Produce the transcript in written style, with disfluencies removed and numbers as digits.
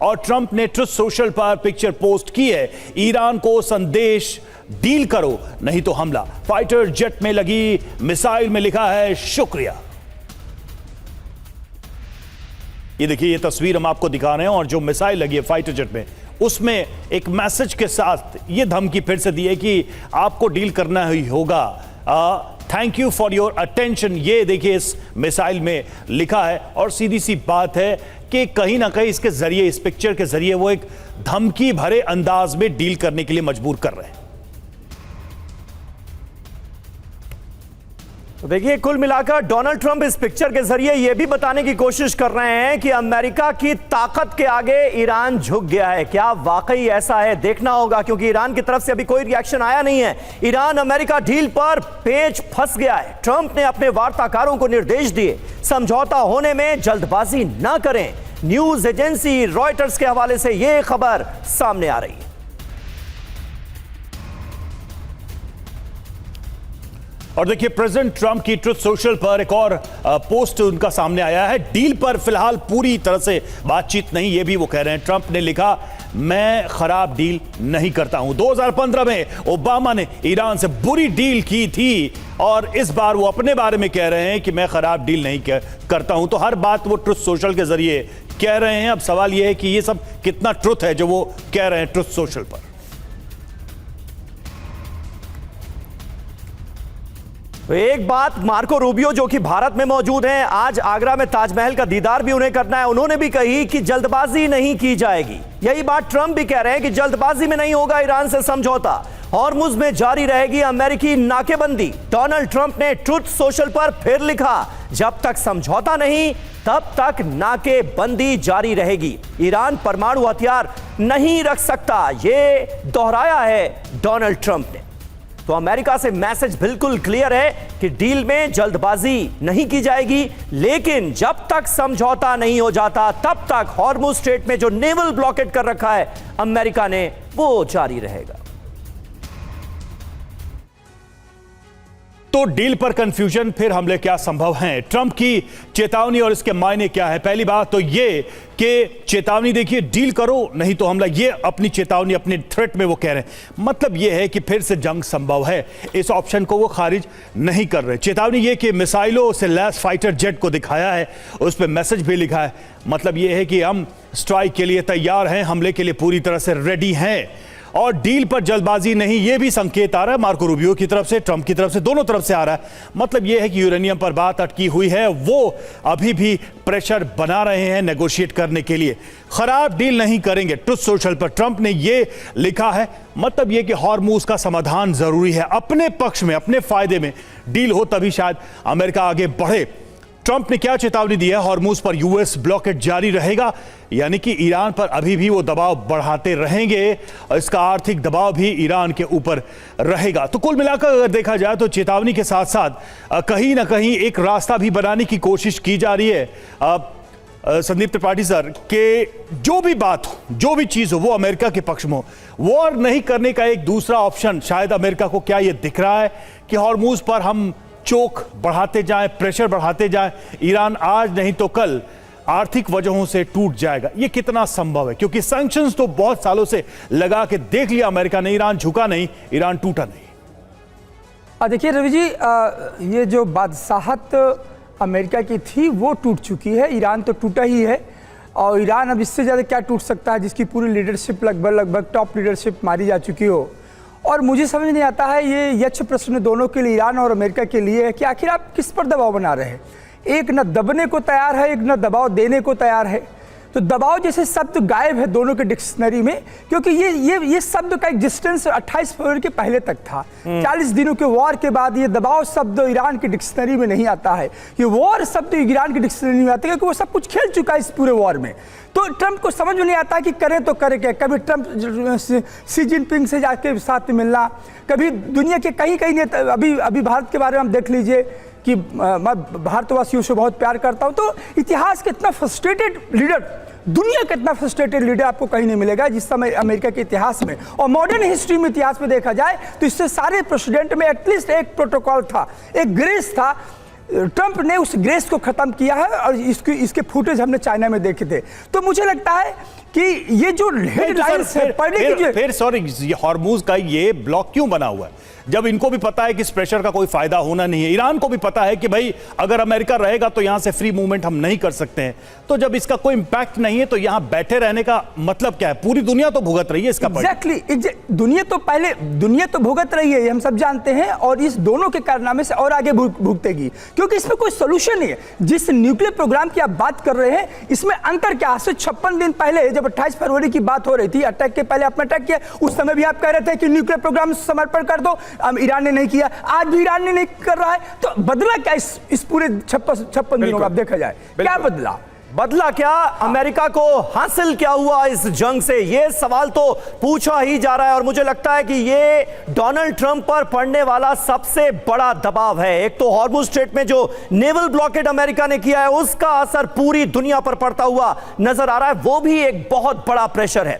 और ट्रंप ने truth social पर पिक्चर पोस्ट की है। ईरान को संदेश, डील करो नहीं तो हमला। फाइटर जेट में लगी मिसाइल में लिखा है शुक्रिया। ये देखिए, ये तस्वीर हम आपको दिखा रहे हैं और जो मिसाइल लगी है फाइटर जेट में, उसमें एक मैसेज के साथ ये धमकी फिर से दी है कि आपको डील करना ही होगा। Thank you for your attention, ये देखिए इस मिसाइल में लिखा है। और सीधी सी बात है कि कहीं ना कहीं इसके जरिए, इस पिक्चर के जरिए वो एक धमकी भरे अंदाज में डील करने के लिए मजबूर कर रहे हैं। तो देखिए, कुल मिलाकर डोनाल्ड ट्रंप इस पिक्चर के जरिए यह भी बताने की कोशिश कर रहे हैं कि अमेरिका की ताकत के आगे ईरान झुक गया है। क्या वाकई ऐसा है, देखना होगा, क्योंकि ईरान की तरफ से अभी कोई रिएक्शन आया नहीं है। ईरान अमेरिका डील पर पेच फंस गया है। ट्रंप ने अपने वार्ताकारों को निर्देश दिए, समझौता होने में जल्दबाजी ना करें। न्यूज एजेंसी रॉयटर्स के हवाले से यह खबर सामने आ रही है। और देखिए, प्रेसिडेंट ट्रंप की ट्रुथ सोशल पर एक और पोस्ट उनका सामने आया है। डील पर फिलहाल पूरी तरह से बातचीत नहीं, ये भी वो कह रहे हैं। ट्रंप ने लिखा, मैं खराब डील नहीं करता हूं। 2015 में ओबामा ने ईरान से बुरी डील की थी और इस बार वो अपने बारे में कह रहे हैं कि मैं खराब डील नहीं करता हूं। तो हर बात वो ट्रुथ सोशल के जरिए कह रहे हैं। अब सवाल यह है कि ये सब कितना ट्रुथ है जो वो कह रहे हैं ट्रुथ सोशल पर। तो एक बात, मार्को रूबियो जो कि भारत में मौजूद हैं, आज आगरा में ताजमहल का दीदार भी उन्हें करना है, उन्होंने भी कही कि जल्दबाजी नहीं की जाएगी। यही बात ट्रंप भी कह रहे हैं कि जल्दबाजी में नहीं होगा ईरान से समझौता। हॉर्मुज में जारी रहेगी अमेरिकी नाकेबंदी। डोनाल्ड ट्रंप ने ट्रुथ सोशल पर फिर लिखा, जब तक समझौता नहीं तब तक नाकेबंदी जारी रहेगी। ईरान परमाणु हथियार नहीं रख सकता, यह दोहराया है डोनाल्ड ट्रंप ने। तो अमेरिका से मैसेज बिल्कुल क्लियर है कि डील में जल्दबाजी नहीं की जाएगी, लेकिन जब तक समझौता नहीं हो जाता तब तक हॉर्मुज स्ट्रेट में जो नेवल ब्लॉकेट कर रखा है अमेरिका ने, वो जारी रहेगा। तो डील पर कंफ्यूजन, फिर हमले क्या संभव हैं? ट्रंप की चेतावनी और इसके मायने क्या है? पहली बात तो ये कि चेतावनी देखिए, डील करो नहीं तो हमला, ये अपनी चेतावनी, अपने थ्रेट में वो कह रहे हैं। मतलब ये है कि फिर से जंग संभव है, इस ऑप्शन को वो खारिज नहीं कर रहे। चेतावनी ये कि मिसाइलों से लैस फाइटर जेट को दिखाया है, उस पर मैसेज भी लिखा है। मतलब ये है कि हम स्ट्राइक के लिए तैयार हैं, हमले के लिए पूरी तरह से रेडी हैं। और डील पर जल्दबाजी नहीं, यह भी संकेत आ रहा है मार्को रूबियो की तरफ से, ट्रंप की तरफ से, दोनों तरफ से आ रहा है। मतलब यह है कि यूरेनियम पर बात अटकी हुई है, वो अभी भी प्रेशर बना रहे हैं नेगोशिएट करने के लिए। खराब डील नहीं करेंगे, ट्रुथ सोशल पर ट्रंप ने यह लिखा है। मतलब यह कि हॉर्मुज का समाधान जरूरी है, अपने पक्ष में, अपने फायदे में डील हो तभी शायद अमेरिका आगे बढ़े। ट्रंप ने क्या चेतावनी दी है? हॉर्मुज पर यूएस ब्लॉकेट जारी रहेगा, यानी कि ईरान पर अभी भी वो दबाव बढ़ाते रहेंगे और इसका आर्थिक दबाव भी ईरान के ऊपर रहेगा। तो कुल मिलाकर अगर देखा जाए तो चेतावनी के साथ साथ कहीं ना कहीं एक रास्ता भी बनाने की कोशिश की जा रही है। संदीप त्रिपाठी सर, के जो भी बात हो, जो भी चीज हो, वो अमेरिका के पक्ष में हो। वॉर नहीं करने का एक दूसरा ऑप्शन शायद अमेरिका को क्या ये दिख रहा है कि हॉर्मुज पर हम चोक बढ़ाते जाएं, प्रेशर बढ़ाते जाएं, ईरान आज नहीं तो कल आर्थिक वजहों से टूट जाएगा। ये कितना संभव है? क्योंकि सैंक्शंस तो बहुत सालों से लगा के देख लिया अमेरिका ने, ईरान झुका नहीं, ईरान टूटा नहीं। देखिए रवि जी, ये जो बादशाहत अमेरिका की थी वो टूट चुकी है, ईरान तो टूटा ही है। और ईरान अब इससे ज़्यादा क्या टूट सकता है, जिसकी पूरी लीडरशिप लगभग टॉप लीडरशिप मारी जा चुकी हो। और मुझे समझ नहीं आता है, ये यक्ष प्रश्न दोनों के लिए, ईरान और अमेरिका के लिए है कि आखिर आप किस पर दबाव बना रहे हैं। एक न दबने को तैयार है, एक न दबाव देने को तैयार है। तो दबाव जैसे शब्द गायब है दोनों के डिक्शनरी में, क्योंकि ये शब्द का एग्जिस्टेंस 28 फरवरी के पहले तक था। 40 दिनों के वॉर के बाद ये दबाव शब्द ईरान की डिक्शनरी में नहीं आता है। ये वॉर शब्द ईरान की डिक्शनरी में आता है, क्योंकि वो सब कुछ खेल चुका है इस पूरे वॉर में। तो ट्रंप को समझ में नहीं आता कि करें तो करें क्या। कभी ट्रंप सी जिनपिंग से जाके साथ मिलना, कभी दुनिया के कहीं नेता, अभी भारत के बारे में हम देख लीजिए कि मैं भारतवासियों से बहुत प्यार करता हूं। तो इतिहास के इतना फ्रस्ट्रेटेड लीडर, दुनिया का इतना फ्रस्ट्रेटेड लीडर आपको कहीं नहीं मिलेगा जिस समय अमेरिका के इतिहास में और मॉडर्न हिस्ट्री में, इतिहास में देखा जाए तो इससे सारे प्रेसिडेंट में एटलीस्ट एक प्रोटोकॉल था, एक ग्रेस था। ट्रंप ने उस ग्रेस को खत्म किया है और इसके फुटेज हमने चाइना में देखे थे। तो मुझे लगता है कि ये जो हेडलाइंस है पढ़ने कीजिए। फिर सॉरी, ये हॉर्मुज का ये ब्लॉक क्यों बना हुआ है जब इनको भी पता है कि इस प्रेशर का कोई फायदा होना नहीं है? ईरान को भी पता है कि भाई अगर अमेरिका रहेगा तो यहां से फ्री मूवमेंट हम नहीं कर सकते हैं। तो जब इसका कोई इंपैक्ट नहीं है तो यहां बैठे रहने का मतलब क्या है? पूरी दुनिया तो भुगत रही है इसका। एग्जैक्टली, दुनिया तो भुगत रही है, ये हम सब जानते हैं, और इस दोनों के कारनामे से और आगे भुगतेगी, क्योंकि इसमें कोई सोल्यूशन नहीं है। जिस न्यूक्लियर प्रोग्राम की आप बात कर रहे हैं, इसमें अंतर क्या? 56 दिन पहले जब 28 फरवरी की बात हो रही थी, अटैक के पहले आपने अटैक किया, उस समय भी आप कह रहे थे कि न्यूक्लियर प्रोग्राम समर्पण कर दो। ईरान ने नहीं किया, आज भी ईरान ने नहीं कर रहा है। तो बदला क्या इस पूरे 56 दिनों में आप देखा जाए, क्या बदला क्या? अमेरिका को हासिल क्या हुआ इस जंग से? यह सवाल तो पूछा ही जा रहा है, और मुझे लगता है कि यह डोनाल्ड ट्रंप पर पड़ने वाला सबसे बड़ा दबाव है। एक तो हॉर्मुज स्ट्रेट में जो नेवल ब्लॉकेड अमेरिका ने किया है, उसका असर पूरी दुनिया पर पड़ता हुआ नजर आ रहा है, वो भी एक बहुत बड़ा प्रेशर है।